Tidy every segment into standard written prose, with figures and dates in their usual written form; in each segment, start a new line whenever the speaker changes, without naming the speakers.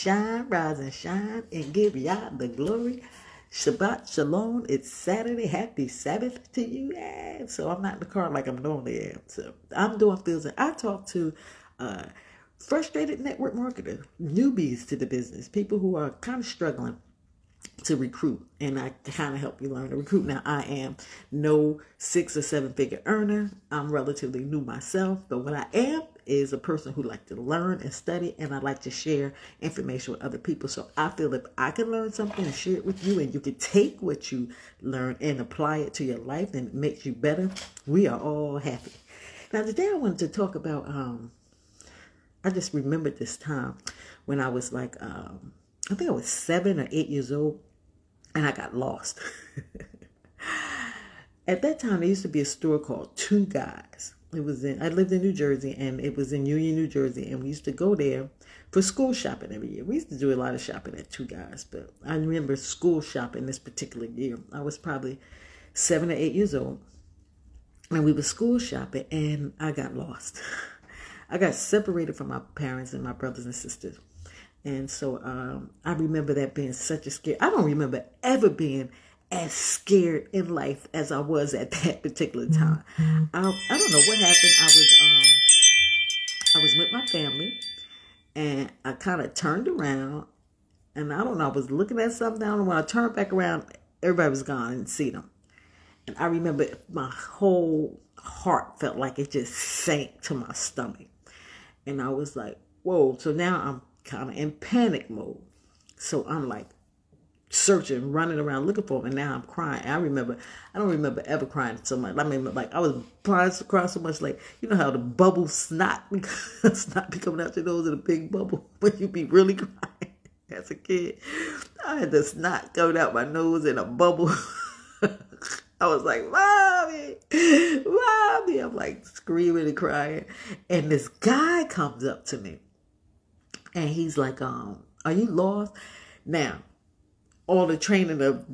shine, rise and shine, and give Yah the glory. Shabbat Shalom. It's Saturday. Happy Sabbath to you. Yeah. So I'm not in the car like I'm normally am. So I'm doing fields. And I talk to frustrated network marketers, newbies to the business, people who are kind of struggling to recruit, and I kind of help you learn to recruit. Now, I am no 6 or 7 figure earner. I'm relatively new myself, but what I am is a person who likes to learn and study, and I like to share information with other people. So I feel if I can learn something and share it with you, and you can take what you learn and apply it to your life, and it makes you better, we are all happy. Now, today I wanted to talk about, I just remembered this time when I was like, I think I was 7 or 8 years old, and I got lost. At that time, there used to be a store called Two Guys. I lived in New Jersey, and it was in Union, New Jersey, and we used to go there for school shopping every year. We used to do a lot of shopping at Two Guys, but I remember school shopping this particular year. I was probably 7 or 8 years old, and we were school shopping, and I got lost. I got separated from my parents and my brothers and sisters. And so I remember that being such a scare. I don't remember ever being as scared in life as I was at that particular time. I don't know what happened. I was with my family, and I kind of turned around, and I don't know, I was looking at something. I don't know, when I turned back around, everybody was gone. I didn't see them. And I remember my whole heart felt like it just sank to my stomach. And I was like, whoa. So now I'm kind of in panic mode. So I'm like searching, running around looking for him, and now I'm crying. I don't remember ever crying so much. I mean, like I was crying so much, like, you know how the bubble snot be coming out your nose in a big bubble when you be really crying as a kid. I had the snot coming out my nose in a bubble. I was like, Mommy, Mommy. I'm like screaming and crying. And this guy comes up to me. And he's like, are you lost? Now, all the training of,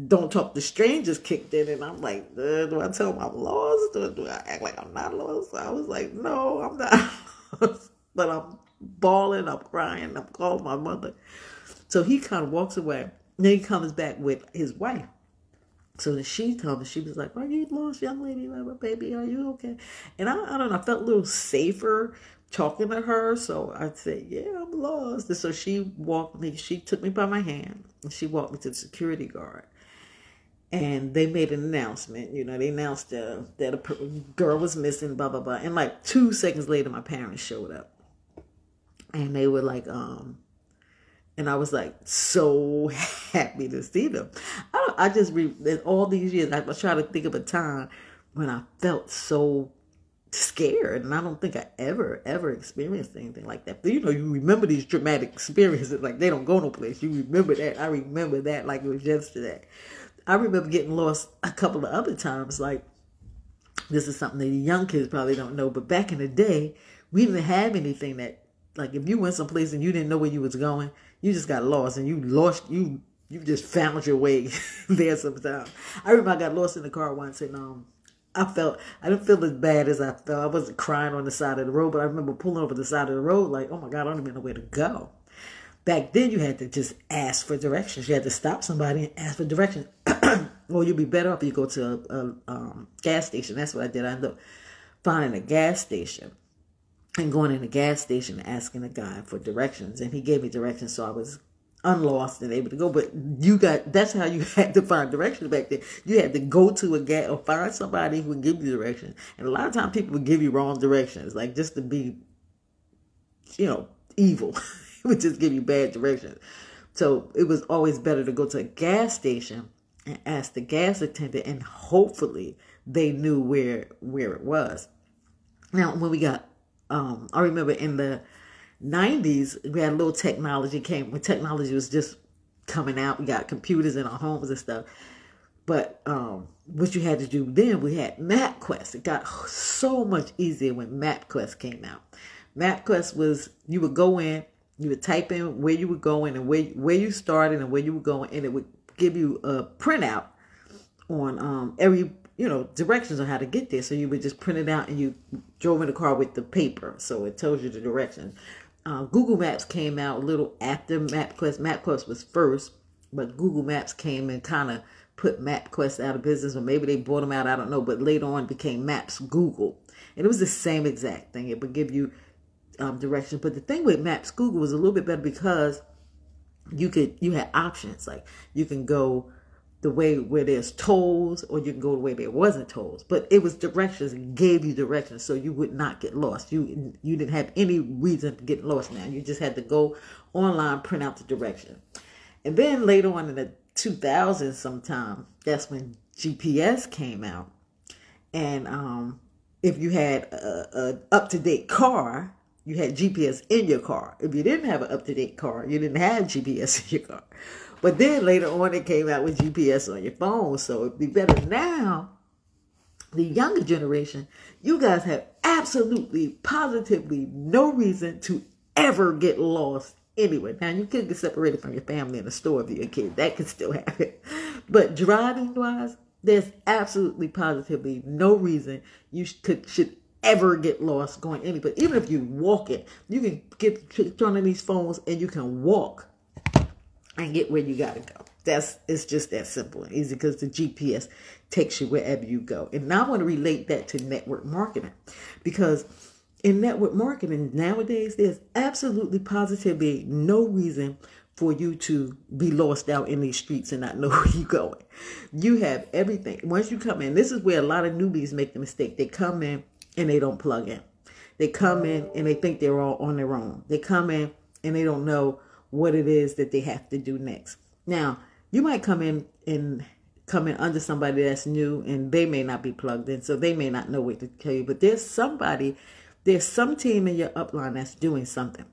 don't talk to strangers kicked in. And I'm like, do I tell him I'm lost? Do I act like I'm not lost? I was like, no, I'm not lost. But I'm bawling, I'm crying, I'm calling my mother. So he kind of walks away. Then he comes back with his wife. So then she comes and she was like, are you lost, young lady? Baby, are you okay? And I don't know, I felt a little safer talking to her. So I said, yeah, I'm lost. And so she took me by my hand, and she walked me to the security guard. And they made an announcement. They announced that a girl was missing, blah, blah, blah. And like 2 seconds later, my parents showed up. And they were like, and I was like so happy to see them. In all these years, I was trying to think of a time when I felt so scared, and I don't think I ever experienced anything like that. But, you remember these traumatic experiences, like they don't go no place. You remember that. I remember that like it was yesterday. I remember getting lost a couple of other times. Like, this is something that the young kids probably don't know, but back in the day, we didn't have anything that, like, if you went someplace and you didn't know where you was going, you just got lost, and you just found your way there sometimes. I remember I got lost in the car once, and I didn't feel as bad as I felt. I wasn't crying on the side of the road, but I remember pulling over the side of the road like, oh my God, I don't even know where to go. Back then, you had to just ask for directions. You had to stop somebody and ask for directions. Or you'd be better off if you go to a gas station. That's what I did. I ended up finding a gas station and going in the gas station and asking a guy for directions. And he gave me directions, so I was unlost and able to go. But that's how you had to find directions back then. You had to go to a gas or find somebody who would give you directions. And a lot of times people would give you wrong directions, like just to be, evil. It would just give you bad directions. So it was always better to go to a gas station and ask the gas attendant, and hopefully they knew where it was. Now, when we got, I remember in the 90s, we had a little technology when technology was just coming out. We got computers in our homes and stuff. But what you had to do then, we had MapQuest. It got so much easier when MapQuest came out. MapQuest was, you would go in, you would type in where you were going and where you started and where you were going, and it would give you a printout on every, directions on how to get there. So you would just print it out, and you drove in the car with the paper. So it tells you the directions. Google Maps came out a little after MapQuest. MapQuest was first, but Google Maps came and kind of put MapQuest out of business, or maybe they bought them out, I don't know, but later on it became Maps Google. And it was the same exact thing. It would give you directions. But the thing with Maps Google was a little bit better because you had options. Like you can go the way where there's tolls, or you can go the way there wasn't tolls. But it was directions. It gave you directions so you would not get lost. You didn't have any reason to get lost now. You just had to go online, print out the direction. And then later on in the 2000s sometime, that's when GPS came out. And if you had a up-to-date car, you had GPS in your car. If you didn't have an up-to-date car, you didn't have GPS in your car. But then later on, it came out with GPS on your phone. So it'd be better now. The younger generation, you guys have absolutely, positively no reason to ever get lost anywhere. Now, you could get separated from your family in the store if you're a kid. That could still happen. But driving-wise, there's absolutely, positively no reason you should ever get lost going anywhere. Even if you walk it, you can get on these phones and you can walk and get where you gotta go. It's just that simple and easy because the GPS takes you wherever you go. And now I want to relate that to network marketing, because in network marketing nowadays, there's absolutely positively no reason for you to be lost out in these streets and not know where you're going. You have everything. Once you come in, this is where a lot of newbies make the mistake. They come in and they don't plug in. They come in and they think they're all on their own. They come in and they don't know what it is that they have to do next. Now, you might come in under somebody that's new and they may not be plugged in, so they may not know what to tell you. But there's some team in your upline that's doing something.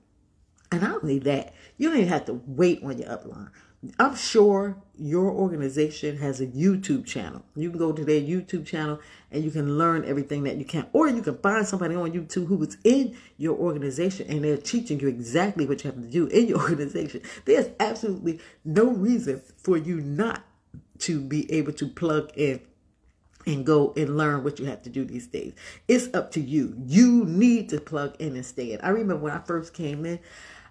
And not only that, you don't even have to wait on your upline. I'm sure your organization has a YouTube channel. You can go to their YouTube channel and you can learn everything that you can. Or you can find somebody on YouTube who was in your organization and they're teaching you exactly what you have to do in your organization. There's absolutely no reason for you not to be able to plug in and go and learn what you have to do these days. It's up to you. You need to plug in and stay in. I remember when I first came in,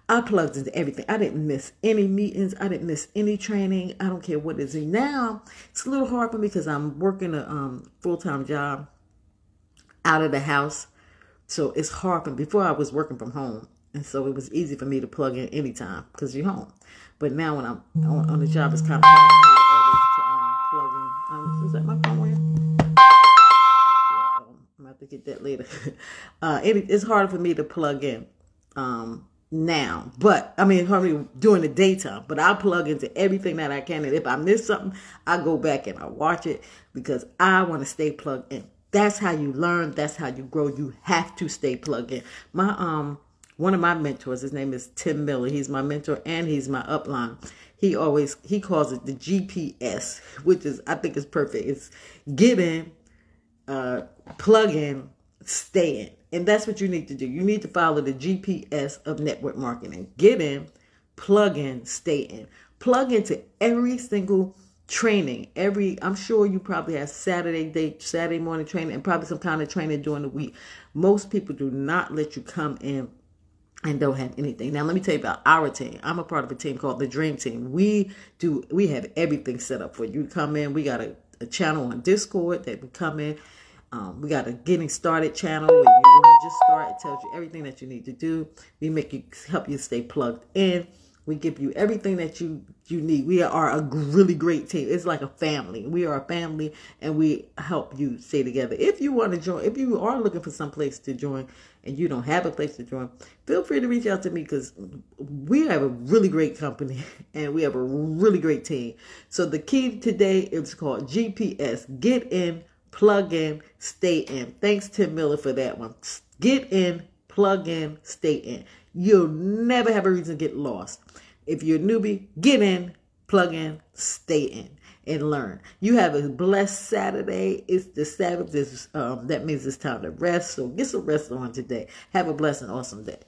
I plugged into everything. I didn't miss any meetings. I didn't miss any training. I don't care what it is. And now it's a little hard for me because I'm working a full-time job out of the house. So it's hard for me. Before I was working from home. And so it was easy for me to plug in anytime because you're home. But now when I'm on the job, it's kind of hard for me to plug in. Is that my phone ringing? Yeah, I'm going to have to get that later. It's hard for me to plug in. Now, but I mean, probably during the daytime, but I plug into everything that I can. And if I miss something, I go back and I watch it because I want to stay plugged in. That's how you learn. That's how you grow. You have to stay plugged in. One of my mentors, his name is Tim Miller. He's my mentor and he's my upline. He calls it the GPS, which is, I think is perfect. It's get in, plug in, stay in. And that's what you need to do. You need to follow the GPS of network marketing. Get in, plug in, stay in. Plug into every single training. I'm sure you probably have Saturday morning training and probably some kind of training during the week. Most people do not let you come in and don't have anything. Now, let me tell you about our team. I'm a part of a team called the Dream Team. We have everything set up for you. You come in. We got a channel on Discord that we come in. We got a getting started channel where when you just start, it tells you everything that you need to do. We help you stay plugged in. We give you everything that you need. We are a really great team. It's like a family. We are a family and we help you stay together. If you want to join, if you are looking for some place to join and you don't have a place to join, feel free to reach out to me because we have a really great company and we have a really great team. So the key today is called GPS. Get in, plug in, stay in. Thanks, Tim Miller, for that one. Get in, plug in, stay in. You'll never have a reason to get lost. If you're a newbie, get in, plug in, stay in, and learn. You have a blessed Saturday. It's the Sabbath. That means it's time to rest. So get some rest on today. Have a blessed and awesome day.